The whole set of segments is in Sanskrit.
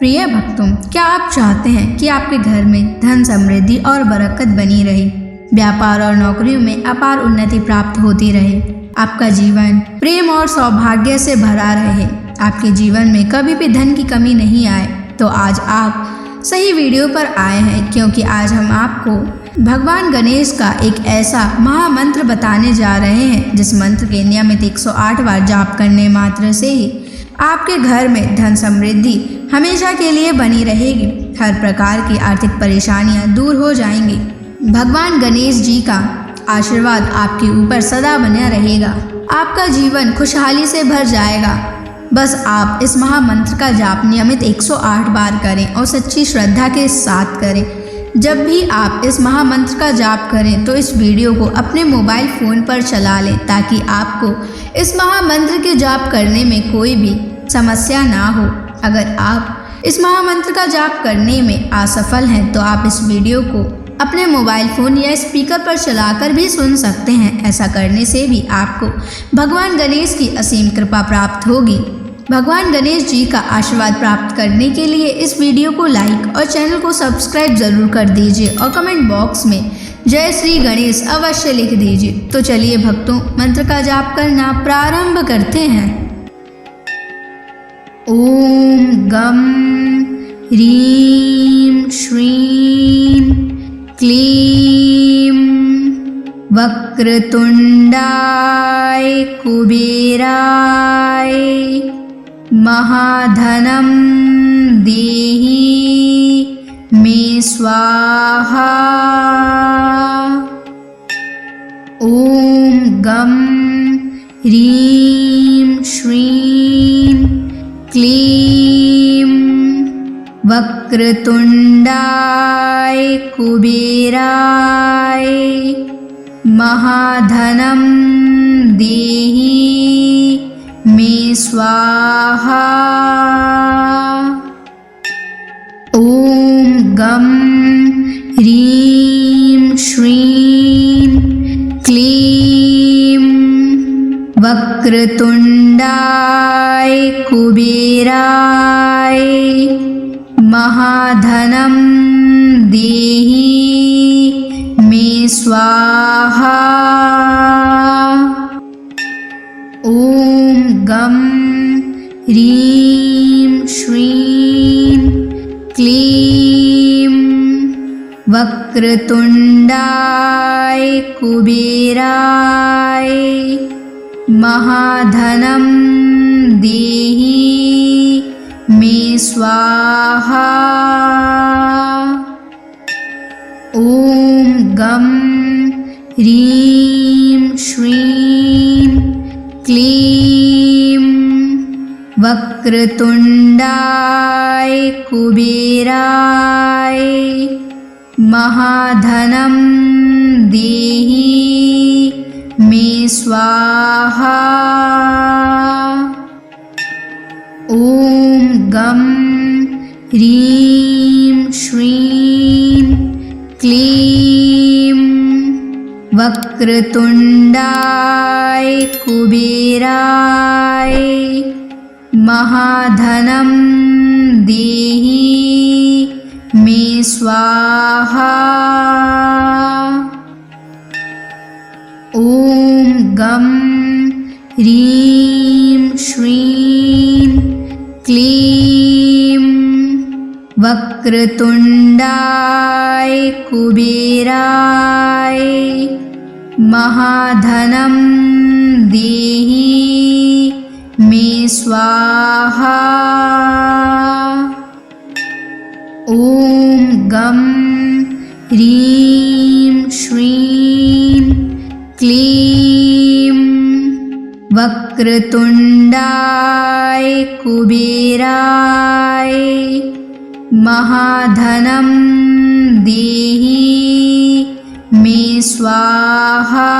प्रिय भक्तों, क्या आप चाहते हैं कि आपके घर में धन समृद्धि और बरकत बनी रहे, व्यापार और नौकरियों में अपार उन्नति प्राप्त होती रहे, आपका जीवन प्रेम और सौभाग्य से भरा रहे, आपके जीवन में कभी भी धन की कमी नहीं आए, तो आज आप सही वीडियो पर आए हैं, क्योंकि आज हम आपको भगवान गणेश का एक ऐसा महामंत्र बताने जा रहे हैं जिस मंत्र के नियमित 108 बार जाप करने मात्र से ही आपके घर में धन समृद्धि हमेशा के लिए बनी रहेगी। हर प्रकार की आर्थिक परेशानियां दूर हो जाएंगी। भगवान गणेश जी का आशीर्वाद आपके ऊपर सदा बना रहेगा। आपका जीवन खुशहाली से भर जाएगा। बस आप इस महामंत्र का जाप नियमित 108 बार करें और सच्ची श्रद्धा के साथ करें। जब भी आप इस महामंत्र का जाप करें तो इस वीडियो को अपने मोबाइल फ़ोन पर चला लें, ताकि आपको इस महामंत्र के जाप करने में कोई भी समस्या ना हो। अगर आप इस महामंत्र का जाप करने में असफल हैं तो आप इस वीडियो को अपने मोबाइल फ़ोन या स्पीकर पर चलाकर भी सुन सकते हैं। ऐसा करने से भी आपको भगवान गणेश की असीम कृपा प्राप्त होगी। भगवान गणेश जी का आशीर्वाद प्राप्त करने के लिए इस वीडियो को लाइक और चैनल को सब्सक्राइब जरूर कर दीजिए और कमेंट बॉक्स में जय श्री गणेश अवश्य लिख दीजिए। तो चलिए भक्तों, मंत्र का जाप करना प्रारंभ करते हैं। ओम गम ह्रीं श्रीं क्लीं वक्रतुंडाय कुबेराय महाधनं देहि मे स्वाहा। ओम गम ह्रीं श्रीं क्लीं वक्रतुंडाय कुबेराय महाधनं देहि मे स्वाहा। ओम गम ह्रीं श्रीं क्लीं वक्रतुंडाय कुबेराय महाधनं देहि मे स्वाहा। ओम गम ह्रीं श्रीं क्लीं वक्रतुंडाय कुबेराय महाधनं देहि मे स्वाहा। ओम गम ह्रीं श्रीं क्लीं वक्रतुंडाय कुबेराय महाधनं देहि मे स्वाहा। ओम गम ह्रीं श्रीं क्लीं वक्रतुंडाय कुबेराय महाधनं देहि मे स्वाहा। ओम गम ह्रीं श्रीं क्लीं वक्रतुंडाय कुबेराय महाधनं देहि मे स्वाहा। ओम गम ह्रीं श्रीं क्लीं वक्रतुंडाय कुबेराय महाधनं देहि मे स्वाहा।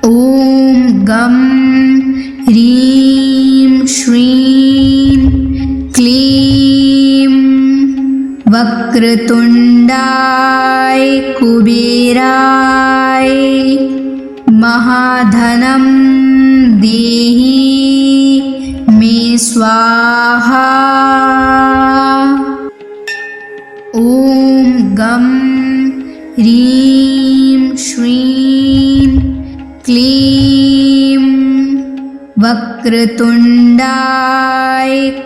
ओम गम ह्रीं श्रीं क्लीं वक्रतुंडाय कुबेराय महाधनं देहि मे स्वाहा। ॐ गं ह्रीं श्रीं क्लीं वक्रतुण्डाय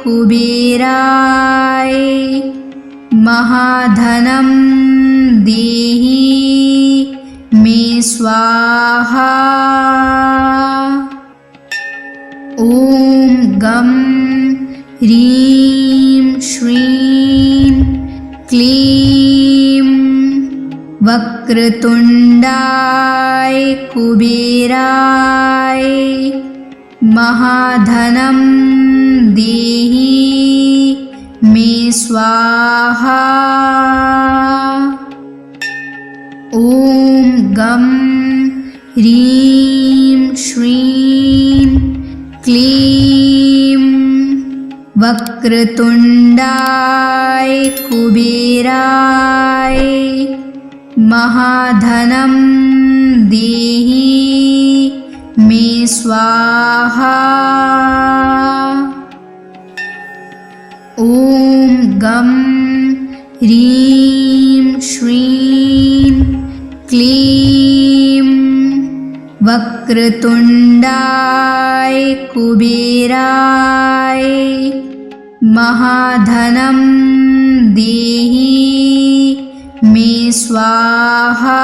कुबेराय महाधनं देहि मे स्वाहा। ॐ गं ह्रीं श्रीं क्लीं वक्रतुण्डाय कुबेराय महाधनं देहि मे स्वाहा। ॐ गं ह्रीं श्रीं क्लीं वक्रतुण्डाय कुबेराय महाधनं देहि मे स्वाहा। ॐ गं ह्रीं श्रीं क्लीं वक्रतुण्डाय कुबेराय महाधनं देहि मे स्वाहा।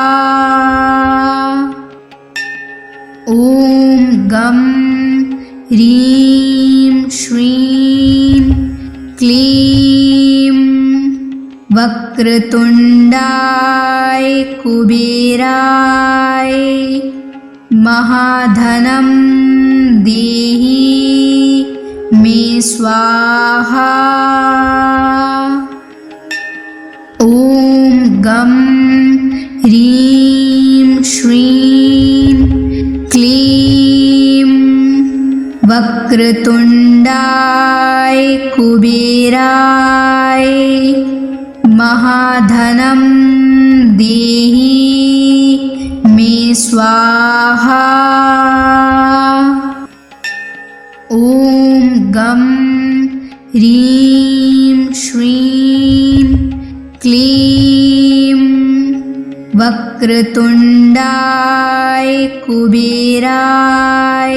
ॐ गं ह्रीं श्रीं क्लीं वक्रतुण्डाय कुबेराय महाधनं देहि मे स्वाहा। ॐ गं ह्रीं श्रीं क्लीं वक्रतुण्डाय कुबेराय महाधनं देहि मे स्वाहा। ॐ गं ह्रीं श्रीं क्लीं वक्रतुण्डाय कुबेराय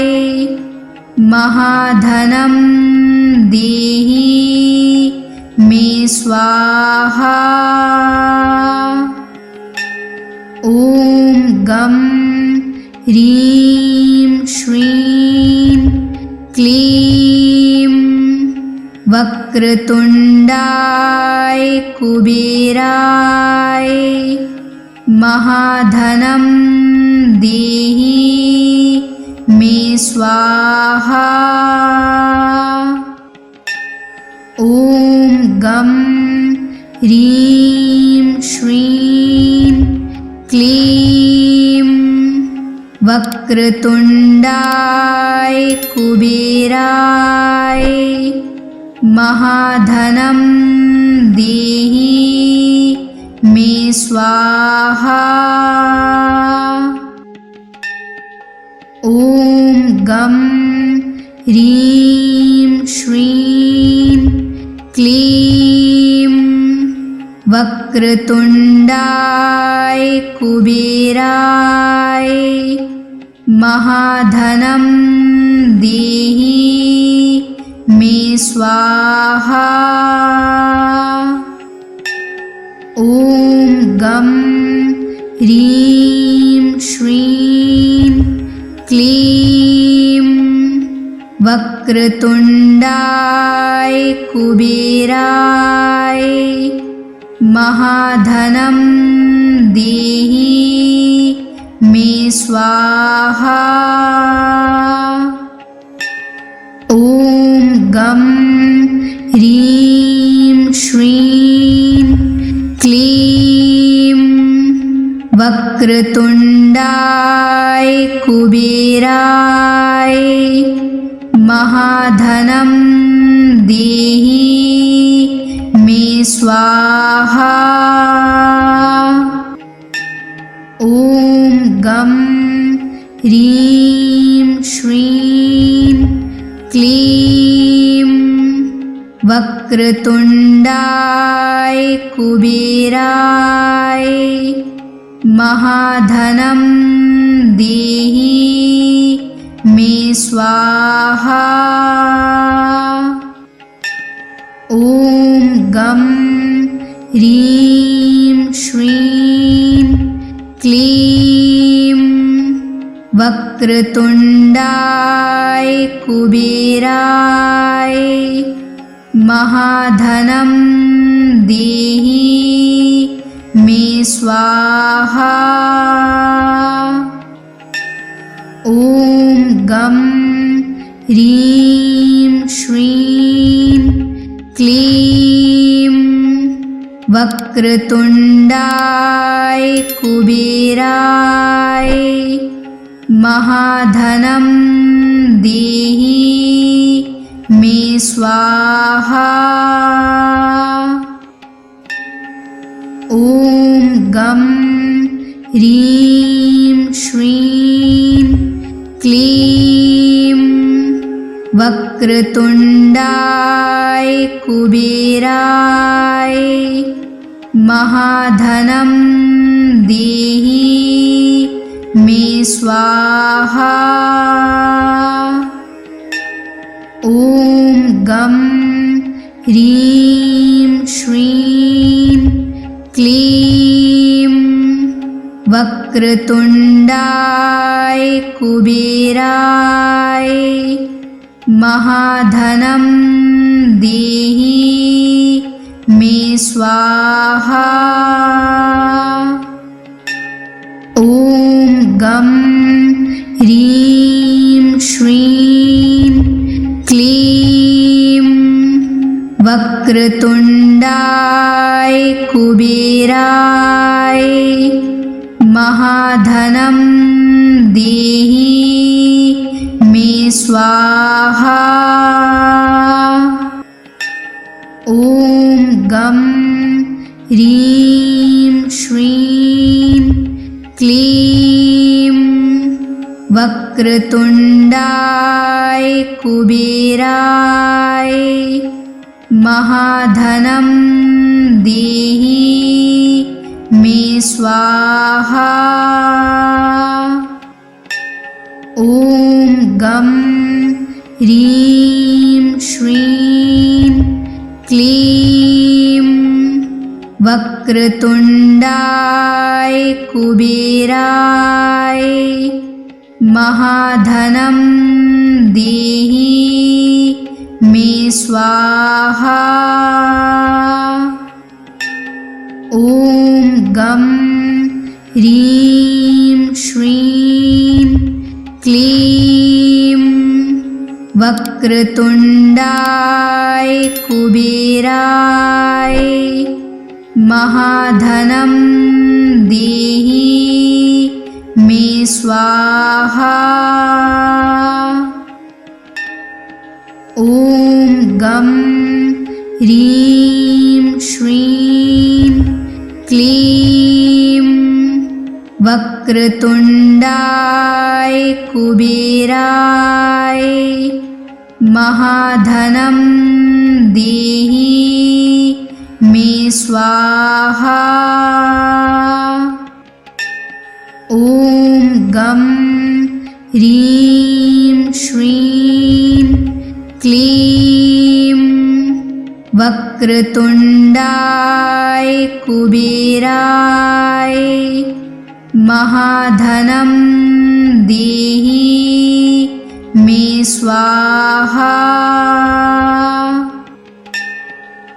महाधनं देहि मे स्वाहा। ॐ गं ह्रीं श्रीं क्लीं वक्रतुण्डाय कुबेराय महाधनं देहि मे स्वाहा। ॐ गं ह्रीं श्रीं क्लीं वक्रतुण्डाय कुबेराय महाधनं देहि मे स्वाहा। ॐ गं ह्रीं श्रीं क्लीं वक्रतुण्डाय कुबेराय महाधनं देहि मे स्वाहा। ॐ गं ह्रीं श्रीं क्लीं वक्रतुण्डाय कुबेराय महाधनं देहि मे स्वाहा। ॐ गं ह्रीं श्रीं क्लीं वक्रतुण्डाय कुबेराय महाधनं देहि मे स्वाहा। ॐ गं ह्रीं श्रीं क्लीं वक्रतुण्डाय कुबेराय महाधनं देहि मे स्वाहा। ॐ गं ह्रीं श्रीं क्लीं वक्रतुण्डाय कुबेराय महाधनं देहि मे स्वाहा। ॐ गं ह्रीं श्रीं क्लीं वक्रतुण्डाय कुबेराय महाधनं देहि मे स्वाहा। ॐ गं ह्रीं श्रीं क्लीं वक्रतुण्डाय कुबेराय महाधनं देहि मे स्वाहा। ॐ गं ह्रीं श्रीं क्लीं वक्रतुण्डाय कुबेराय महाधनं देहि मे स्वाहा। ॐ गं ह्रीं श्रीं क्लीं वक्रतुण्डाय कुबेराय महाधनं देहि मे स्वाहा। ॐ गं ह्रीं श्रीं क्लीं वक्रतुण्डाय कुबेराय महाधनं देहि मे स्वाहा। ॐ गं ह्रीं श्रीं क्लीं वक्रतुण्डाय कुबेराय महाधनं देहि मे स्वाहा। ॐ गं ह्रीं श्रीं क्लीं वक्रतुण्डाय कुबेराय महाधनं देहि मे स्वाहा। ॐ गं ह्रीं श्रीं क्लीं वक्रतुण्डाय कुबेराय महाधनं देहि मे स्वाहा। ॐ गं ह्रीं श्रीं क्लीं वक्रतुण्डाय कुबेराय महाधनं देहि मे स्वाहा।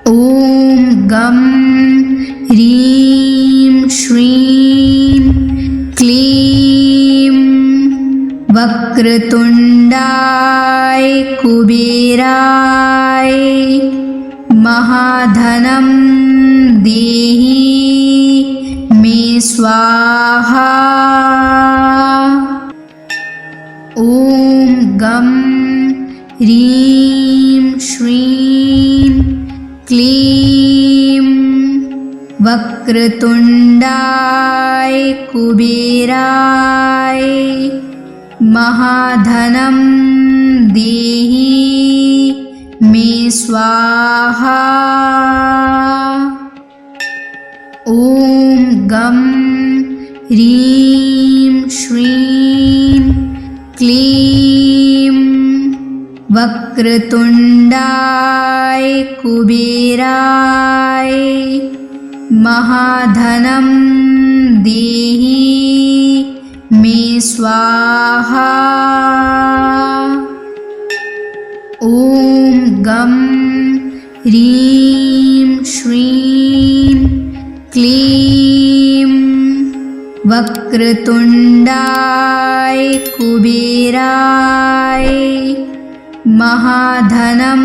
ॐ गं ह्रीं श्रीं क्लीं वक्रतुण्डाय कुबेराय महाधनं देहि मे स्वाहा। ॐ गं ह्रीं श्रीं क्लीं वक्रतुण्डाय कुबेराय महाधनं देहि मे स्वाहा। ॐ गं ह्रीं श्रीं क्लीं वक्रतुण्डाय कुबेराय महाधनं देहि मे स्वाहा। ॐ गं ह्रीं श्रीं क्लीं वक्रतुण्डाय कुबेराय महाधनं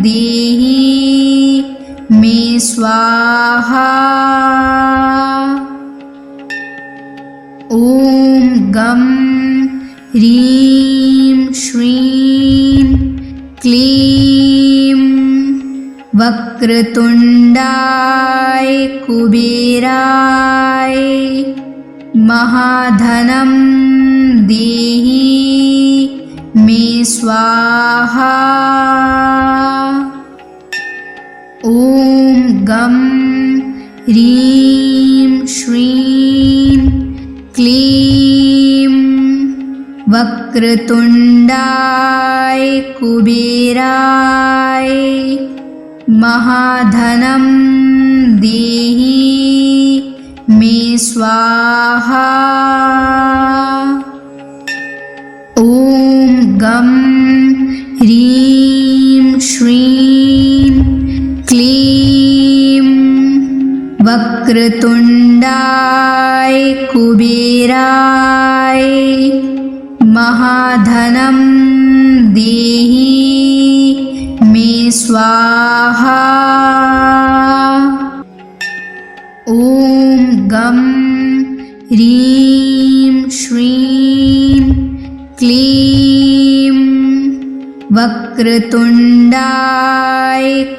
देहि मे स्वाहा। ॐ गं ह्रीं श्रीं क्लीं वक्रतुण्डाय कुबेराय महाधनं देहि मे स्वाहा। ॐ गं ह्रीं श्रीं क्लीं वक्रतुण्डाय कुबेराय महाधनं देहि मे स्वाहा। ॐ गं ह्रीं श्रीं क्लीं वक्रतुण्डाय कुबेराय महाधनं देहि मे स्वाहा। ॐ गं ह्रीं श्रीं क्लीं वक्रतुण्डाय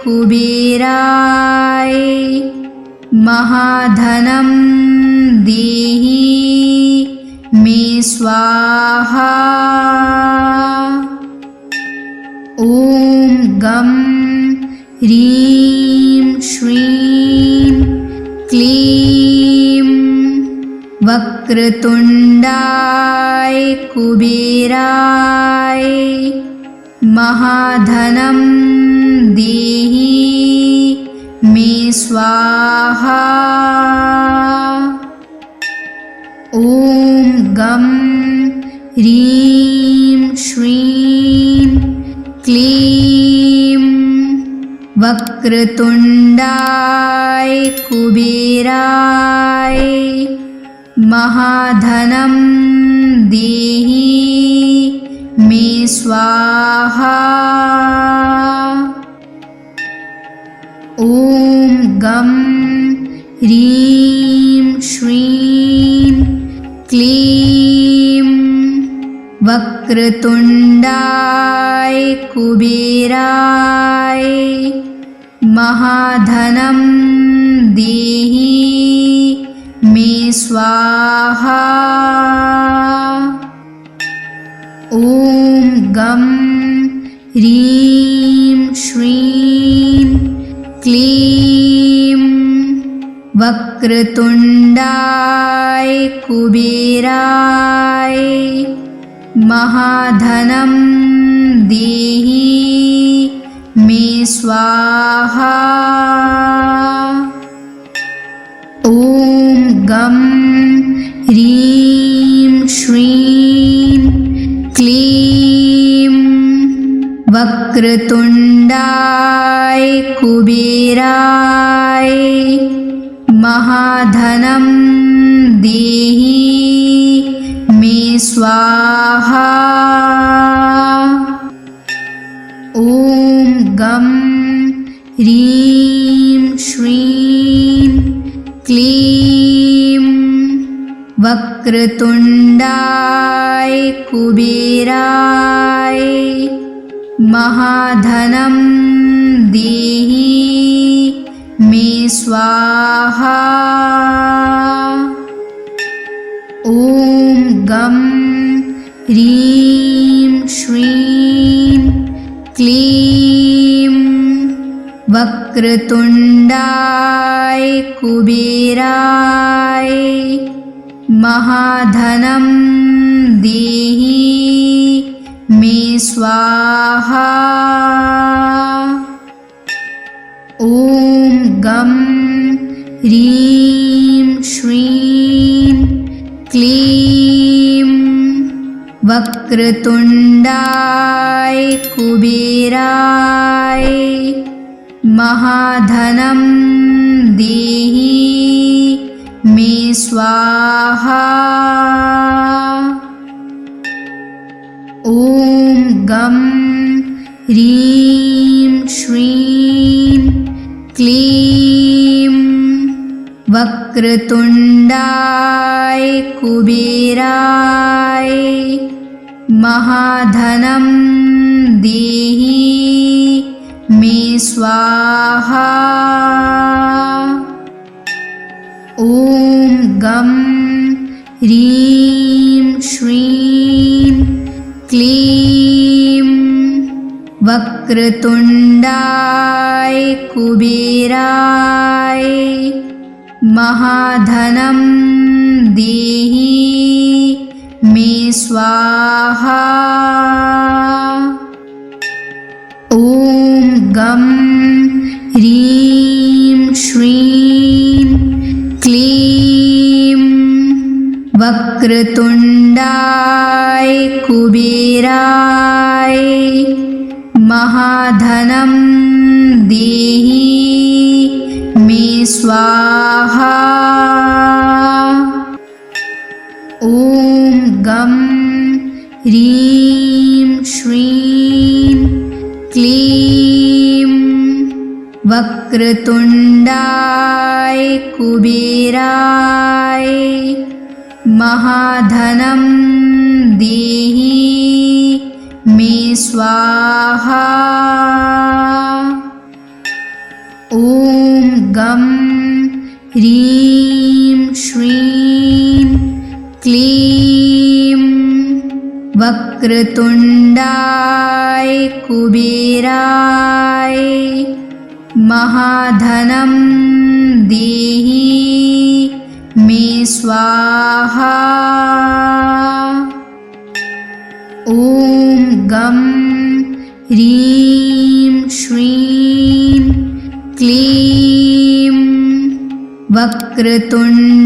कुबेराय महाधनं देहि मे स्वाहा। ॐ गं ह्रीं श्रीं क्लीं वक्रतुण्डाय कुबेराय महाधनं देहि मे स्वाहा। ॐ गं ह्रीं श्रीं क्लीं वक्रतुण्डाय कुबेराय महाधनं देहि मे स्वाहा। ॐ गं ह्रीं श्रीं क्लीं वक्रतुण्डाय कुबेराय महाधनं देहि मे स्वाहा। ॐ गं ह्रीं श्रीं क्लीं वक्रतुण्डाय कुबेराय महाधनं देहि मे स्वाहा। ॐ गं ह्रीं श्रीं क्लीं वक्रतुण्डाय कुबेराय महाधनं देहि मे स्वाहा। ॐ गं ह्रीं श्रीं क्लीं वक्रतुण्डाय कुबेराय महाधनं देहि मे स्वाहा। ॐ गं ह्रीं श्रीं क्लीं वक्रतुण्डाय कुबेराय महाधनं देहि मे स्वाहा। ॐ गं ह्रीं श्रीं क्लीं वक्रतुण्डाय कुबेराय महाधनं देहि मे स्वाहा। ॐ गं ह्रीं श्रीं क्लीं वक्रतुण्डाय कुबेराय महाधनं देहि मे स्वाहा। ॐ गं ह्रीं श्रीं क्लीं वक्रतुण्डाय कुबेराय महाधनं देहि मे स्वाहा। ॐ गं ह्रीं श्रीं क्लीं वक्रतुण्डाय कुबेराय महाधनं देहि मे स्वाहा। ॐ गं ह्रीं श्रीं क्लीं वक्रतुण्डाय कुबेराय महाधनं देहि मे स्वाहा। ॐ गं ह्रीं श्रीं क्लीं वक्रतुण्डाय कुबेराय महाधनं देहि मे स्वाहा। ॐ गं ह्रीं श्रीं क्लीं वक्रतुण्डाय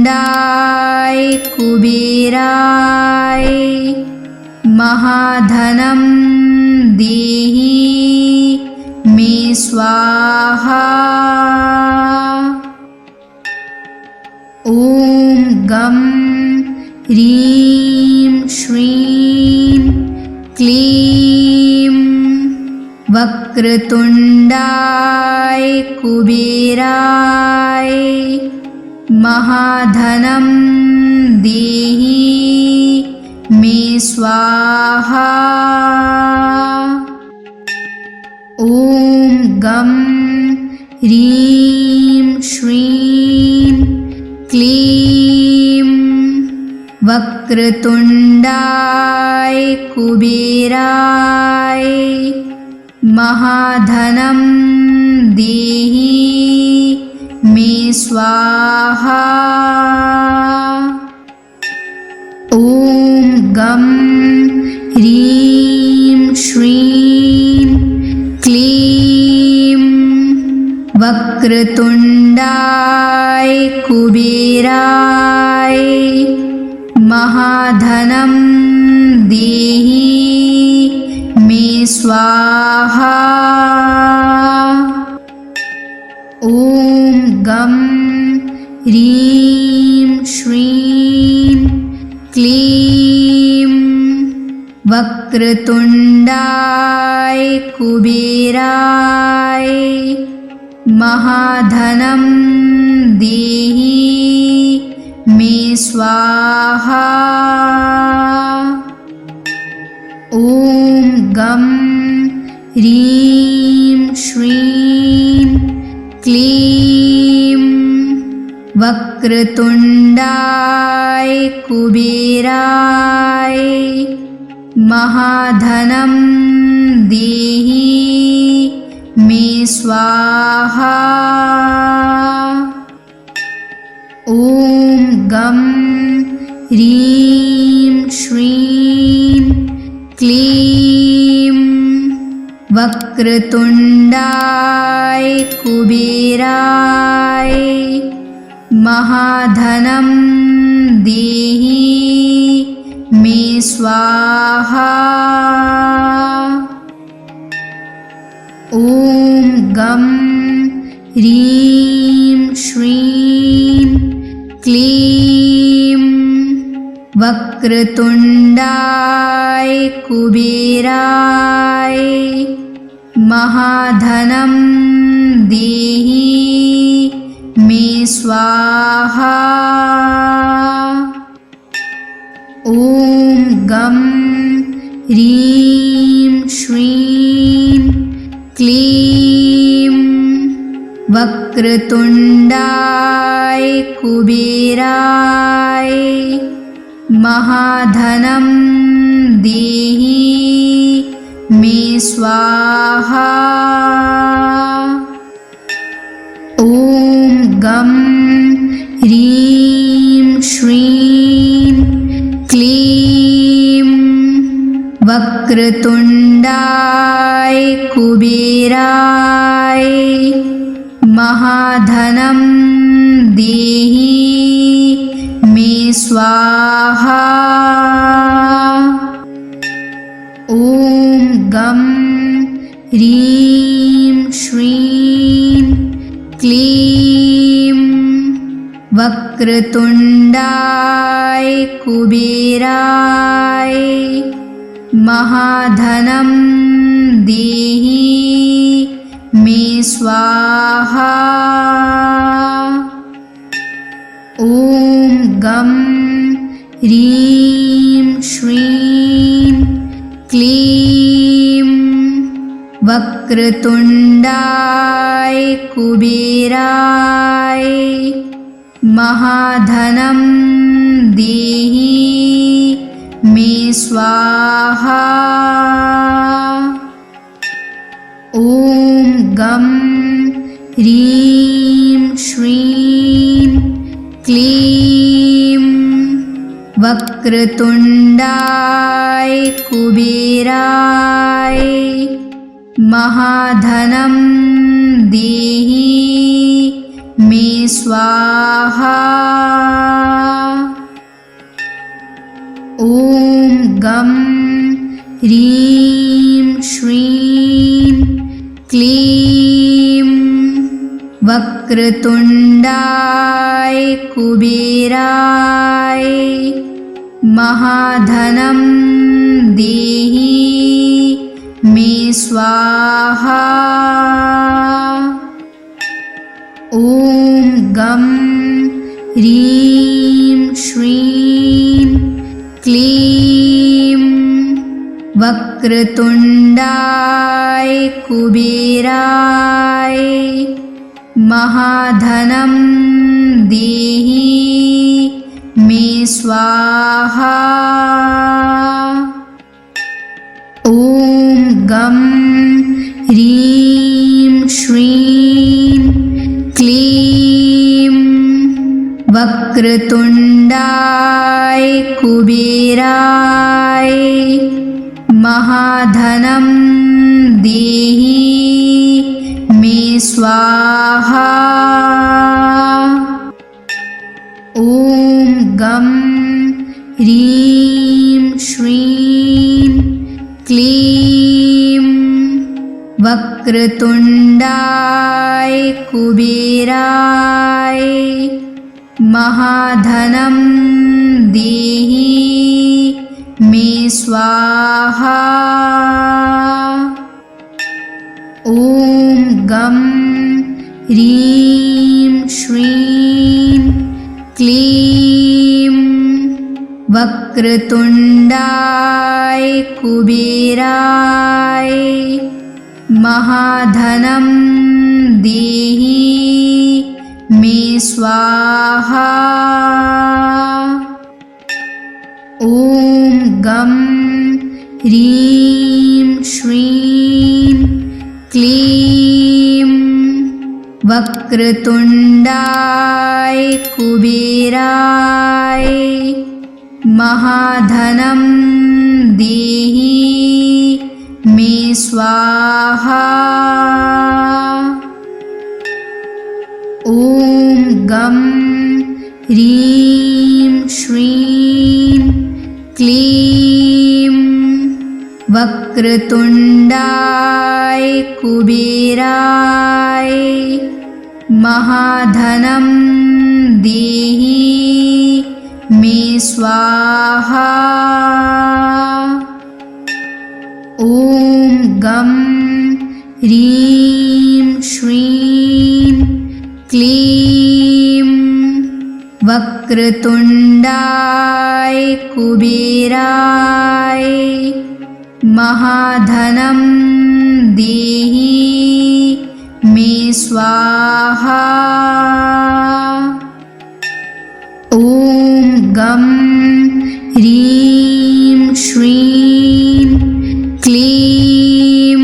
कुबेराय महाधनं देहि मे स्वाहा। ॐ गं ह्रीं श्रीं क्लीं वक्रतुण्डाय कुबेराय महाधनं देहि मे स्वाहा। ॐ गं ह्रीं श्रीं क्लीं वक्रतुण्डाय कुबेराय महाधनं देहि मे स्वाहा। ॐ गं ह्रीं श्रीं क्लीं वक्रतुण्डाय कुबेराय महाधनं देहि मे स्वाहा। ॐ गं ह्रीं श्रीं क्लीं वक्रतुण्डाय कुबेराय महाधनं देहि मे स्वाहा। ॐ गं ह्रीं श्रीं क्लीं वक्रतुण्डाय कुबेराय महाधनं देहि मे स्वाहा। ॐ गं ह्रीं श्रीं क्लीं वक्रतुण्डाय कुबेराय महाधनं देहि मे स्वाहा। ॐ गं ह्रीं श्रीं क्लीं वक्रतुण्डाय कुबेराय महाधनं देहि मे स्वाहा। ॐ गं ह्रीं श्रीं क्लीं वक्रतुण्डाय कुबेराय महाधनं देहि मे स्वाहा। ॐ गं ह्रीं श्रीं क्लीं वक्रतुण्डाय कुबेराय महाधनं देहि मे स्वाहा। ॐ गं ह्रीं श्रीं क्लीं वक्रतुण्डाय कुबेराय महाधनं देहि मे स्वाहा। ॐ गं ह्रीं श्रीं क्लीं वक्रतुण्डाय कुबेराय महाधनं देहि मे स्वाहा। ॐ गं ह्रीं श्रीं क्लीं वक्रतुण्डाय कुबेराय महाधनं देहि मे स्वाहा। ॐ गं ह्रीं श्रीं क्लीं वक्रतुण्डाय कुबेराय महाधनं देहि मे स्वाहा। ॐ गं ह्रीं श्रीं क्लीं वक्रतुण्डाय कुबेराय महाधनं देहि मे स्वाहा। ॐ गं ह्रीं श्रीं क्लीं वक्रतुण्डाय कुबेराय महाधनं देहि मे स्वाहा। ॐ गं ह्रीं श्रीं क्लीं वक्रतुण्डाय कुबेराय महाधनं देहि मे स्वाहा। ॐ गं ह्रीं श्रीं क्लीं वक्रतुण्डाय कुबेराय महाधनं देहि मे स्वाहा। ॐ गं ह्रीं श्रीं क्लीं वक्रतुण्डाय कुबेराय महाधनं देहि मे स्वाहा। ॐ गं ह्रीं श्रीं क्लीं वक्रतुण्डाय कुबेराय महाधनं देहि मे स्वाहा। ॐ गं ह्रीं श्रीं क्लीं वक्रतुण्डाय कुबेराय महाधनं देहि मे स्वाहा। ॐ गं ह्रीं श्रीं क्लीं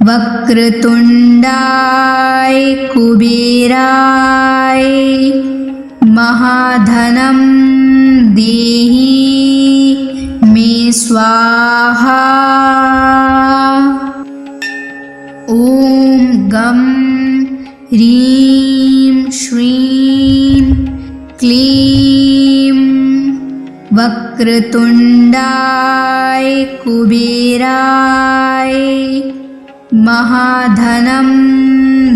वक्रतुण्डाय कुबेराय महाधनं देहि मे स्वाहा। ॐ गं ह्रीं श्रीं क्लीं वक्रतुण्डाय कुबेराय महाधनं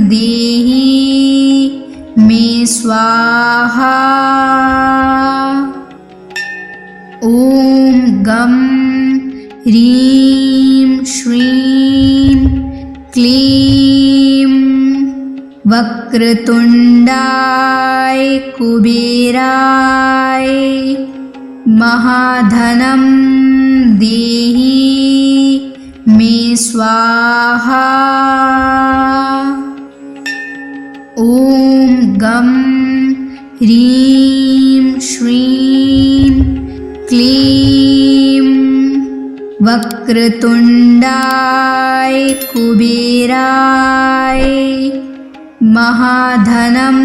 देहि मे स्वाहा। ॐ गं ह्रीं श्रीं क्लीं वक्रतुण्डाय कुबेराय महाधनं देहि मे स्वाहा। ॐ गं ह्रीं श्रीं क्लीं वक्रतुण्डाय कुबेराय महाधनं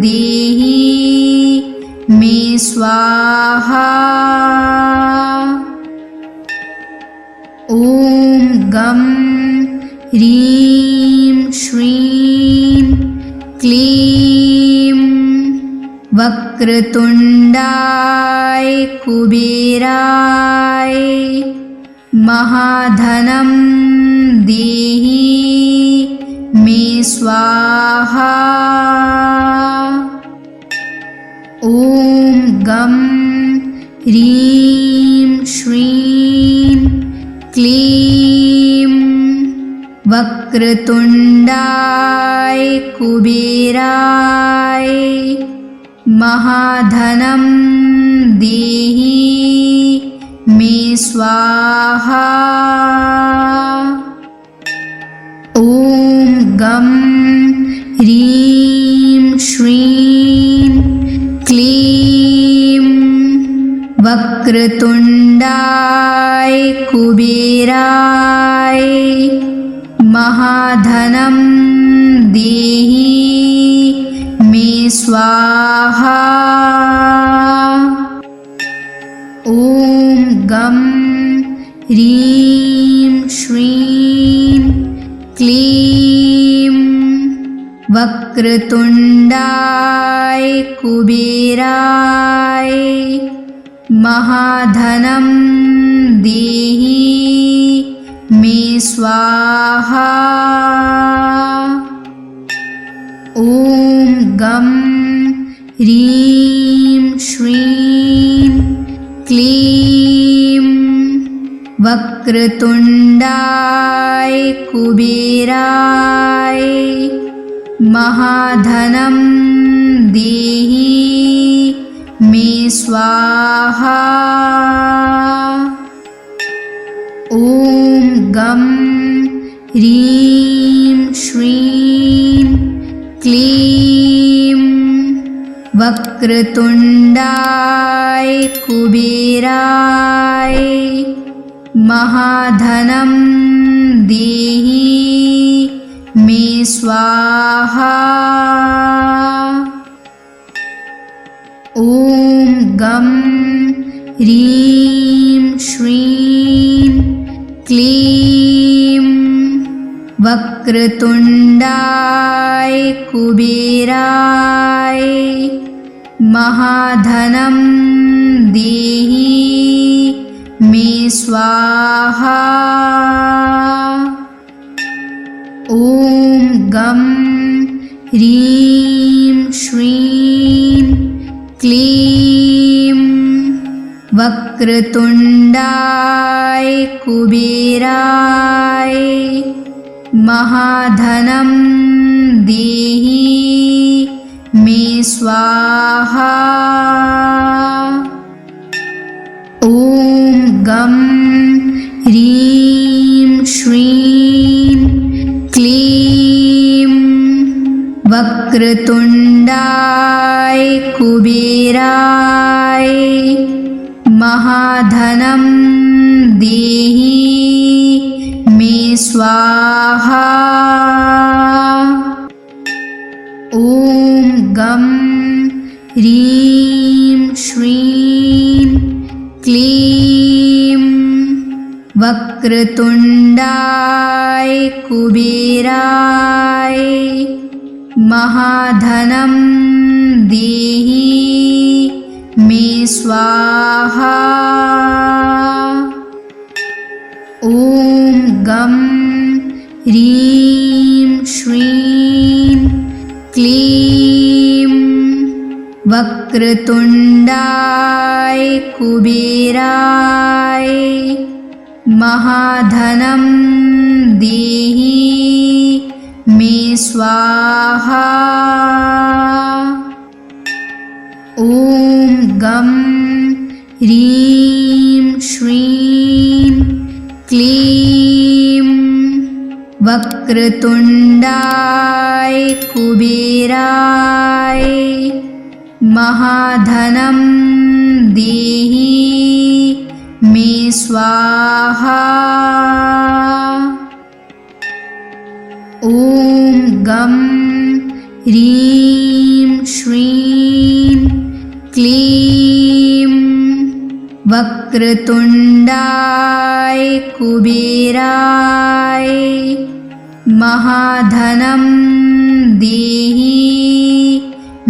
देहि मे स्वाहा। ॐ गं ह्रीं श्रीं क्लीं वक्रतुण्डाय कुबेराय महाधनं देहि मे स्वाहा। ॐ गं ह्रीं श्रीं क्लीं वक्रतुण्डाय कुबेराय महाधनं देहि मे स्वाहा। ॐ गं ह्रीं श्रीं क्लीं वक्रतुण्डाय कुबेराय महाधनं देहि मे स्वाहा। ॐ गं ह्रीं श्रीं क्लीं वक्रतुण्डाय कुबेराय महाधनं देहि मे स्वाहा। ॐ गं ह्रीं श्रीं क्लीं वक्रतुण्डाय कुबेराय महाधनं देहि मे स्वाहा। ॐ गं ह्रीं श्रीं क्लीं वक्रतुण्डाय कुबेराय महाधनं देहि मे मे स्वाहा। ॐ गं ह्रीं श्रीं क्लीं वक्रतुण्डाय कुबेराय महाधनं देहि मे स्वाहा। ॐ गं ह्रीं श्रीं क्लीं वक्रतुण्डाय कुबेराय महाधनं देहि मे स्वाहा। ॐ गं ह्रीं श्रीं क्लीं वक्रतुण्डाय कुबेराय महाधनं देहि मे स्वाहा। ॐ गं ह्रीं श्रीं क्लीं वक्रतुण्डाय कुबेराय महाधनं देहि मे स्वाहा। ॐ गं ह्रीं श्रीं क्लीं वक्रतुण्डाय कुबेराय महाधनं देहि मे स्वाहा। ॐ गं ह्रीं श्रीं क्लीं वक्रतुण्डाय कुबेराय महाधनं देहि मे स्वाहा। ॐ गं ह्रीं श्रीं क्लीं वक्रतुण्डाय कुबेराय महाधनं देहि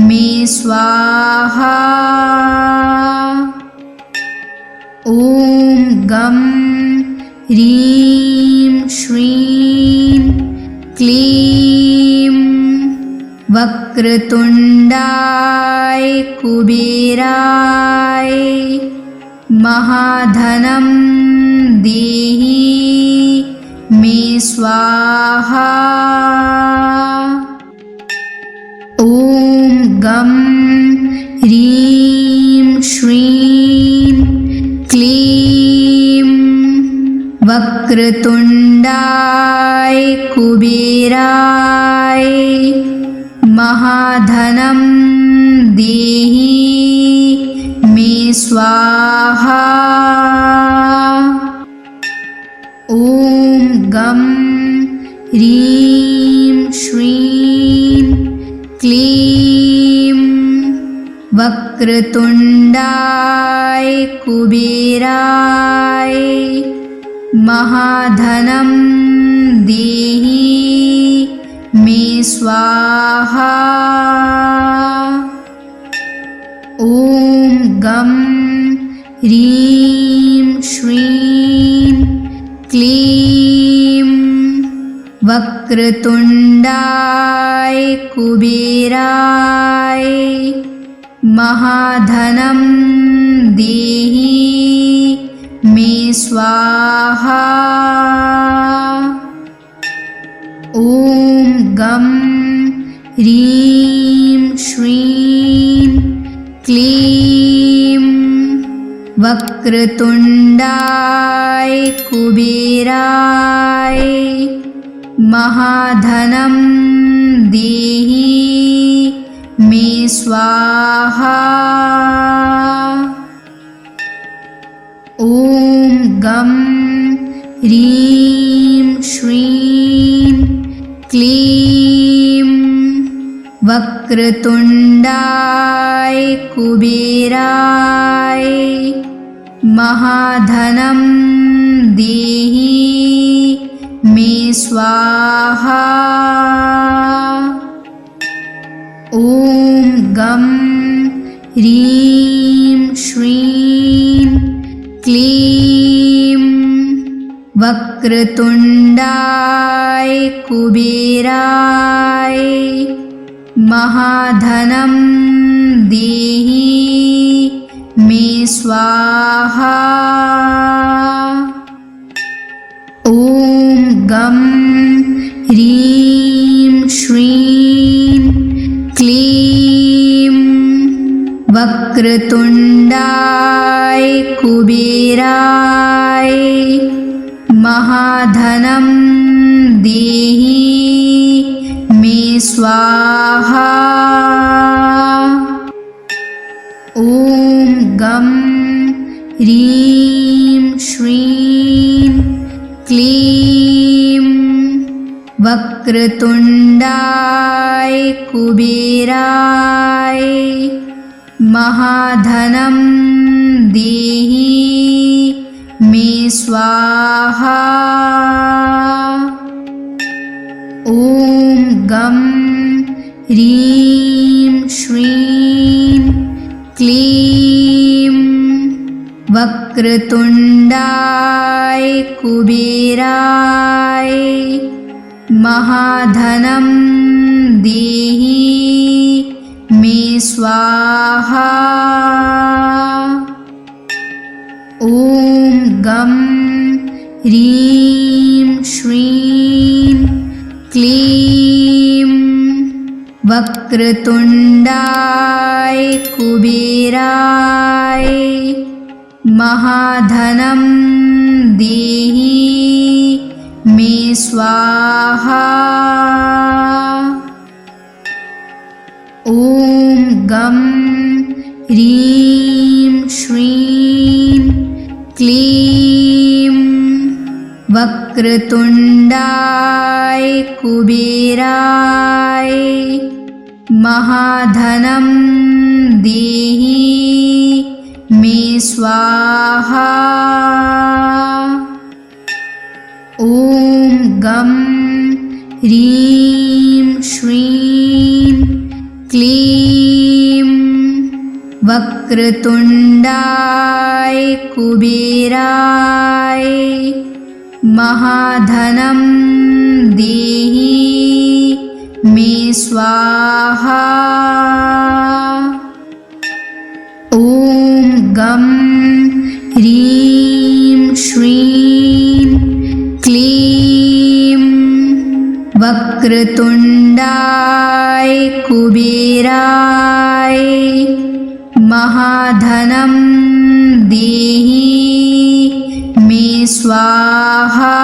मे स्वाहा। ॐ गं ह्रीं श्रीं क्लीं वक्रतुण्डाय कुबेराय महाधनं देहि मे स्वाहा। ॐ गं ह्रीं श्रीं क्लीं वक्रतुण्डाय कुबेराय महाधनं देहि मे स्वाहा। ॐ गं ह्रीं श्रीं क्लीं वक्रतुण्डाय कुबेराय महाधनं देहि मे स्वाहा। ॐ गं ह्रीं श्रीं क्लीं वक्रतुण्डाय कुबेराय महाधनं देहि मे स्वाहा। ॐ गं ह्रीं श्रीं क्लीं वक्रतुण्डाय कुबेराय महाधनं देहि मे स्वाहा। ॐ गं ह्रीं श्रीं क्लीं वक्रतुण्डाय कुबेराय महाधनं देहि मे स्वाहा। ॐ गं ह्रीं श्रीं क्लीं वक्रतुण्डाय कुबेराय महाधनं देहि मे स्वाहा। ॐ गं ह्रीं श्रीं क्लीं वक्रतुण्डाय कुबेराय महाधनं देहि मे स्वाहा। ॐ गं ह्रीं श्रीं क्लीं वक्रतुण्डाय कुबेराय महाधनं देहि मे स्वाहा। ॐ गं ह्रीं श्रीं क्लीं वक्रतुण्डाय कुबेराय महाधनं देहि मे स्वाहा। ॐ गं ह्रीं श्रीं क्लीं वक्रतुण्डाय कुबेराय महाधनं देहि मे स्वाहा। ॐ गं ह्रीं श्रीं क्लीं वक्रतुण्डाय कुबेराय महाधनं देहि मे स्वाहा। ॐ गं ह्रीं श्रीं क्लीं वक्रतुण्डाय कुबेराय महाधनं देहि मे स्वाहा। ॐ गं ह्रीं श्रीं क्लीं वक्रतुण्डाय कुबेराय महाधनं देहि मे स्वाहा।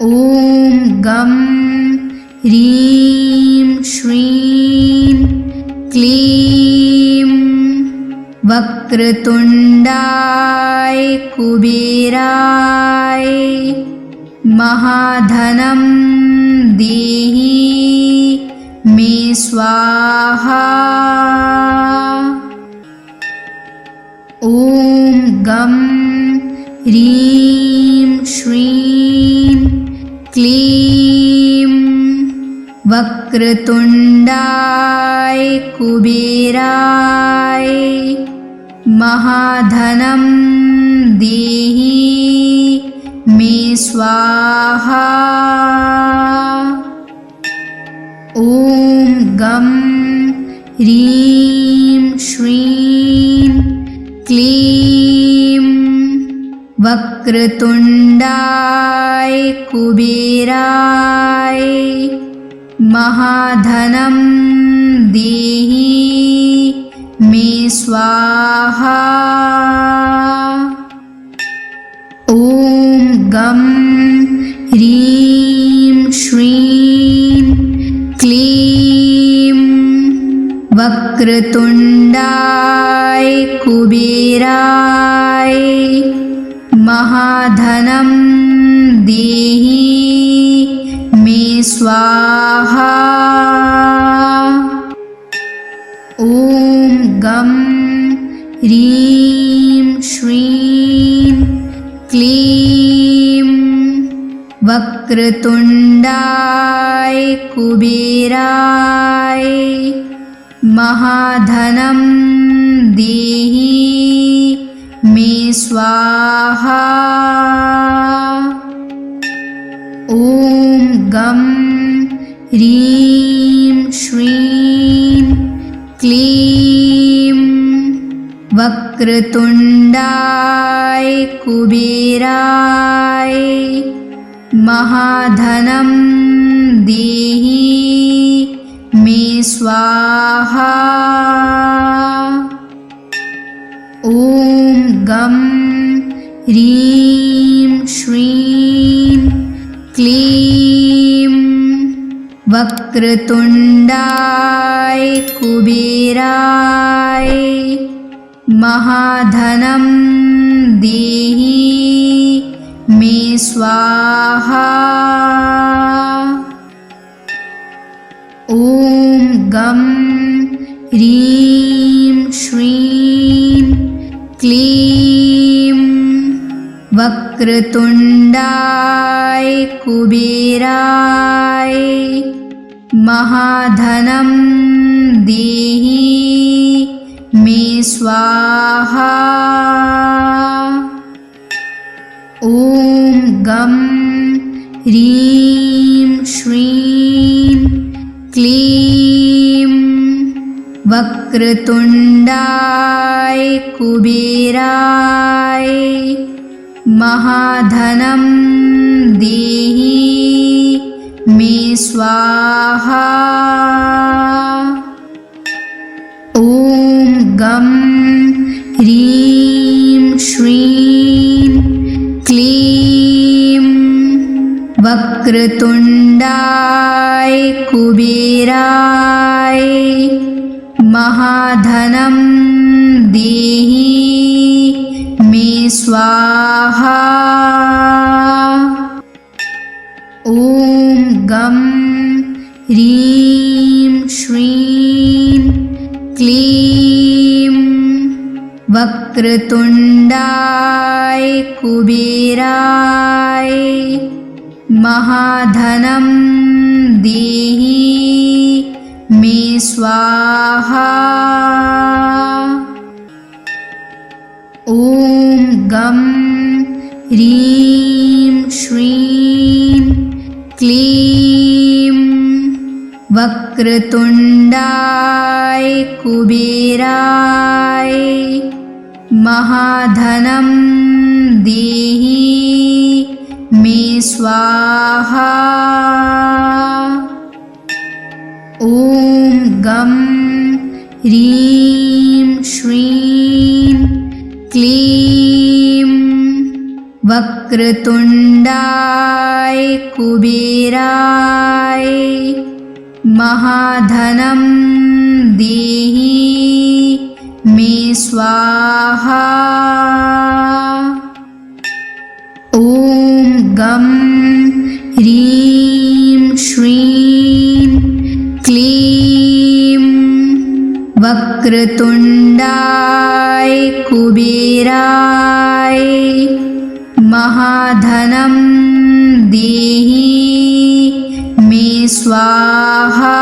ॐ गं ह्रीं श्रीं क्लीं वक्रतुण्डाय कुबेराय महाधनं देहि मे स्वाहा। ॐ गं ह्रीं श्रीं क्लीं वक्रतुण्डाय कुबेराय महाधनं देहि मे स्वाहा। ॐ गं ह्रीं श्रीं क्लीं वक्रतुण्डाय कुबेराय महाधनं देहि मे स्वाहा। ॐ गं ह्रीं श्रीं क्लीं वक्रतुण्डाय कुबेराय महाधनं देहि मे स्वाहा। ॐ गं ह्रीं श्रीं क्लीं वक्रतुण्डाय कुबेराय महाधनं देहि मे स्वाहा। ॐ गं ह्रीं श्रीं क्लीं वक्रतुण्डाय कुबेराय महाधनं देहि मे स्वाहा। ॐ गं ह्रीं श्रीं क्लीं वक्रतुण्डाय कुबेराय महाधनं देहि मे स्वाहा। ॐ गं ह्रीं श्रीं क्लीं वक्रतुण्डाय कुबेराय महाधनं देहि मे स्वाहा। ॐ गं ह्रीं श्रीं क्लीं वक्रतुण्डाय कुबेराय महाधनं देहि मे स्वाहा। ॐ गं ह्रीं श्रीं क्लीं वक्रतुण्डाय कुबेराय महाधनं देहि मे स्वाहा। ॐ गं ह्रीं श्रीं क्लीं वक्रतुण्डाय कुबेराय महाधनं देहि मे स्वाहा। ॐ गं ह्रीं श्रीं क्लीं वक्रतुण्डाय कुबेराय महाधनं देहि मे स्वाहा। ॐ गं ह्रीं श्रीं क्लीं वक्रतुण्डाय कुबेराय महाधनं देहि मे स्वाहा। ॐ गं ह्रीं श्रीं क्लीं वक्रतुण्डाय कुबेराय महाधनं देहि मे स्वाहा।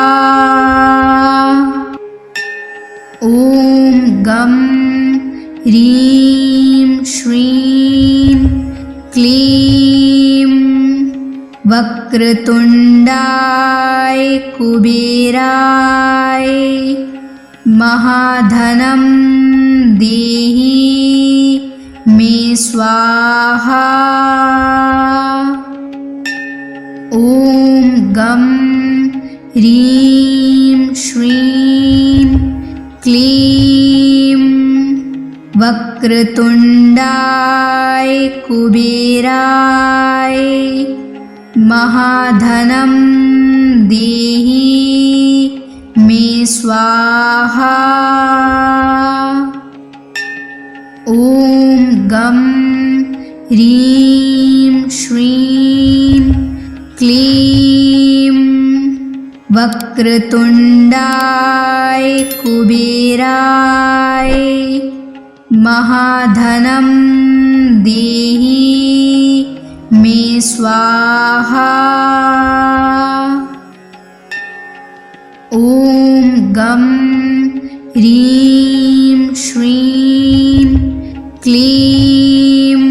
ॐ गं ह्रीं श्रीं क्लीं वक्रतुण्डाय कुबेराय महाधनं देहि मे स्वाहा। ॐ गं ह्रीं श्रीं क्लीं वक्रतुण्डाय कुबेराय महाधनं देहि मे स्वाहा। ॐ गं ह्रीं श्रीं क्लीं वक्रतुण्डाय कुबेराय महाधनं देहि मे स्वाहा। ॐ गं ह्रीं श्रीं क्लीं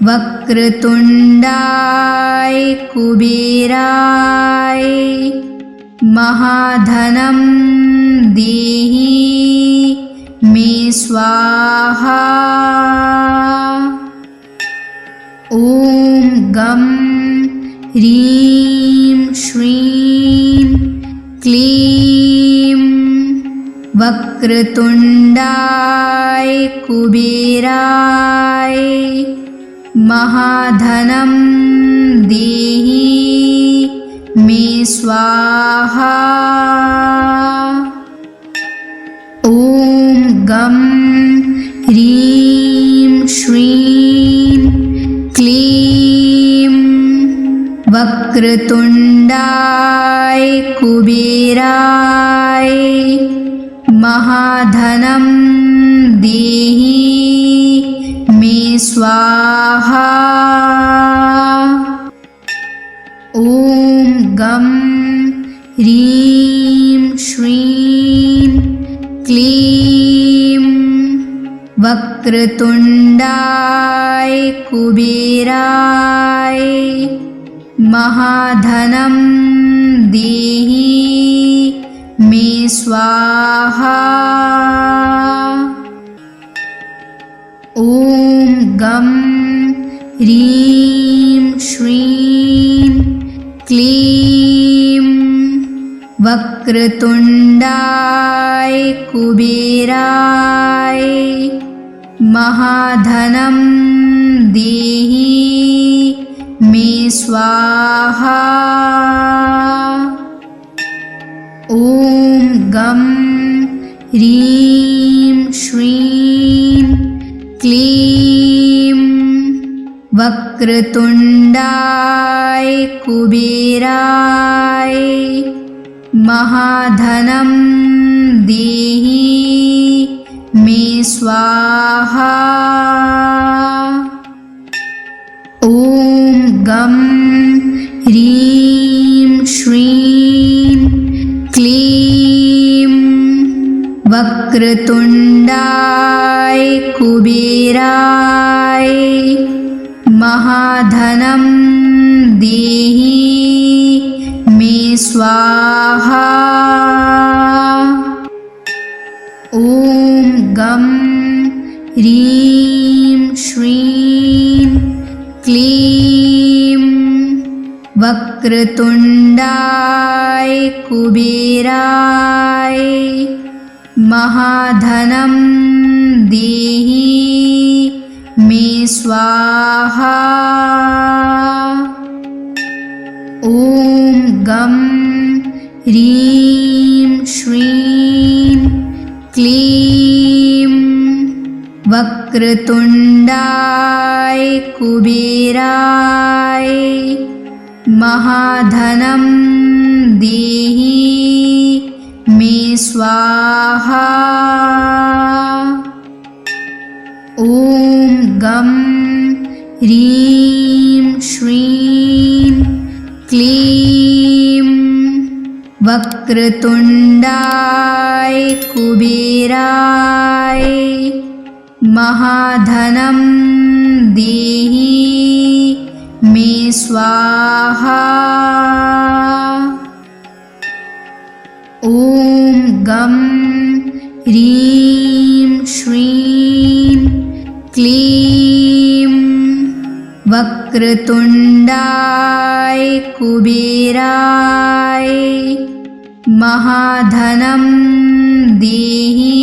वक्रतुण्डाय कुबेराय महाधनं देहि मे स्वाहा। ॐ गं ह्रीं श्रीं क्लीं वक्रतुण्डाय कुबेराय महाधनं देहि मे स्वाहा। ॐ गं ह्रीं श्रीं क्लीं वक्रतुण्डाय कुबेराय महाधनं देहि मे स्वाहा। ॐ गं ह्रीं श्रीं क्लीं वक्रतुण्डाय कुबेराय महाधनं देहि मे स्वाहा। ॐ गं ह्रीं श्रीं क्लीं वक्रतुण्डाय कुबेराय महाधनं देहि मे स्वाहा। ॐ गं ह्रीं श्रीं क्लीं वक्रतुण्डाय कुबेराय महाधनं देहि मे स्वाहा। ॐ गं ह्रीं श्रीं क्लीं वक्रतुण्डाय कुबेराय महाधनं देहि मे स्वाहा। ॐ गं ह्रीं श्रीं क्लीं वक्रतुण्डाय कुबेराय महाधनं देहि मे स्वाहा। ॐ गं ह्रीं श्रीं क्लीं वक्रतुण्डाय कुबेराय महाधनं देहि मे स्वाहा। ॐ गं ह्रीं श्रीं क्लीं वक्रतुण्डाय कुबेराय महाधनं देहि मे स्वाहा। ॐ गं ह्रीं श्रीं क्लीं वक्रतुण्डाय कुबेराय महाधनं देहि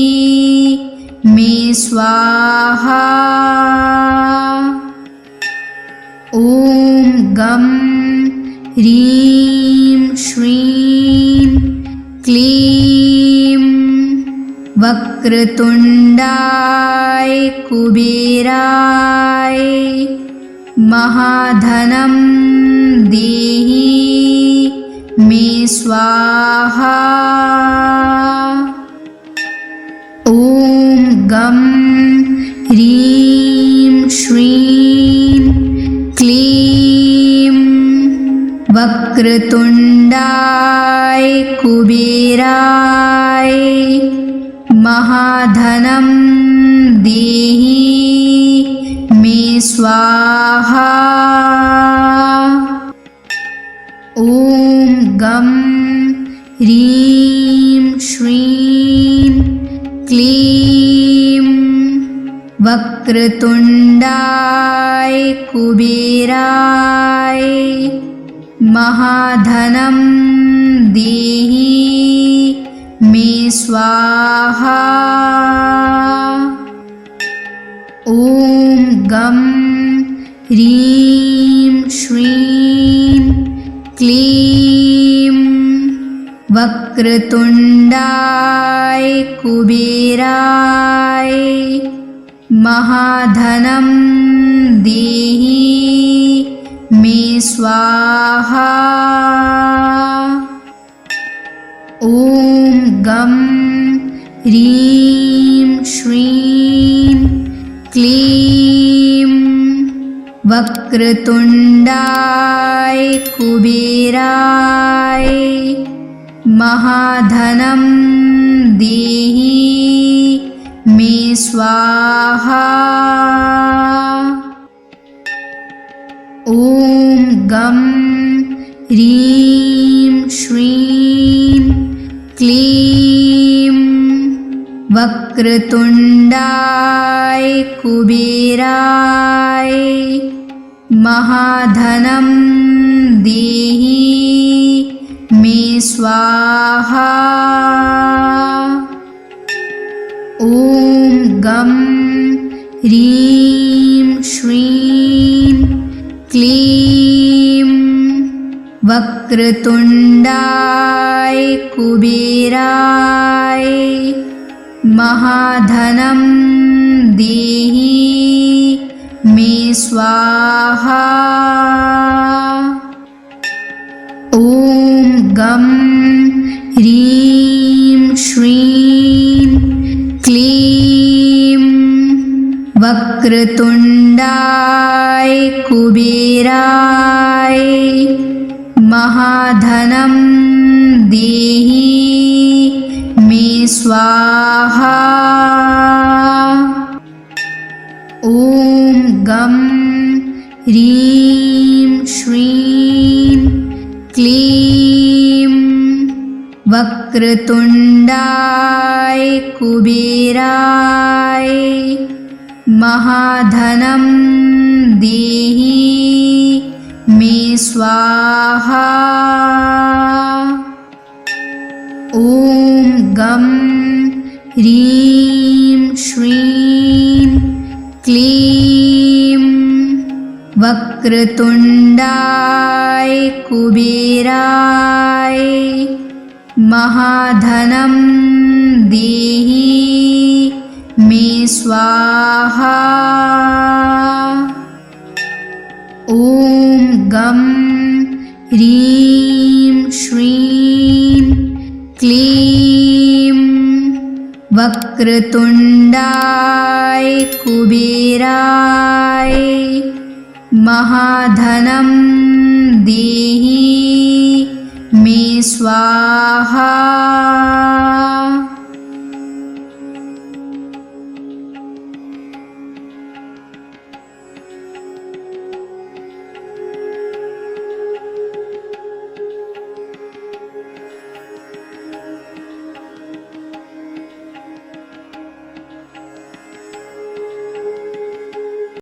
मे स्वाहा। ॐ गं ह्रीं श्रीं क्लीं वक्रतुण्डाय कुबेराय महाधनं देहि मे स्वाहा। ॐ गं ह्रीं श्रीं क्लीं वक्रतुण्डाय कुबेराय महाधनं देहि मे स्वाहा। ॐ गं ह्रीं श्रीं क्लीं वक्रतुण्डाय कुबेराय महाधनं देहि मे स्वाहा। ॐ गं ह्रीं श्रीं क्लीं वक्रतुण्डाय कुबेराय महाधनं देहि मे स्वाहा। ॐ गं ह्रीं श्रीं क्लीं वक्रतुण्डाय कुबेराय महाधनं देहि मे स्वाहा। ॐ गं ह्रीं श्रीं क्लीं वक्रतुण्डाय कुबेराय महाधनं देहि मे स्वाहा। ॐ गं ह्रीं श्रीं क्लीं वक्रतुण्डाय कुबेराय महाधनं देहि मे स्वाहा। ॐ गं ह्रीं श्रीं क्लीं वक्रतुण्डाय कुबेराय महाधनं देहि मे स्वाहा। ॐ गं ह्रीं श्रीं क्लीं वक्रतुण्डाय कुबेराय महाधनं देहि मे स्वाहा। ॐ गं ह्रीं श्रीं क्लीं वक्रतुण्डाय कुबेराय महाधनं देहि मे स्वाहा। ॐ गं ह्रीं श्रीं क्लीं वक्रतुण्डाय कुबेराय महाधनं देहि मे स्वाहा।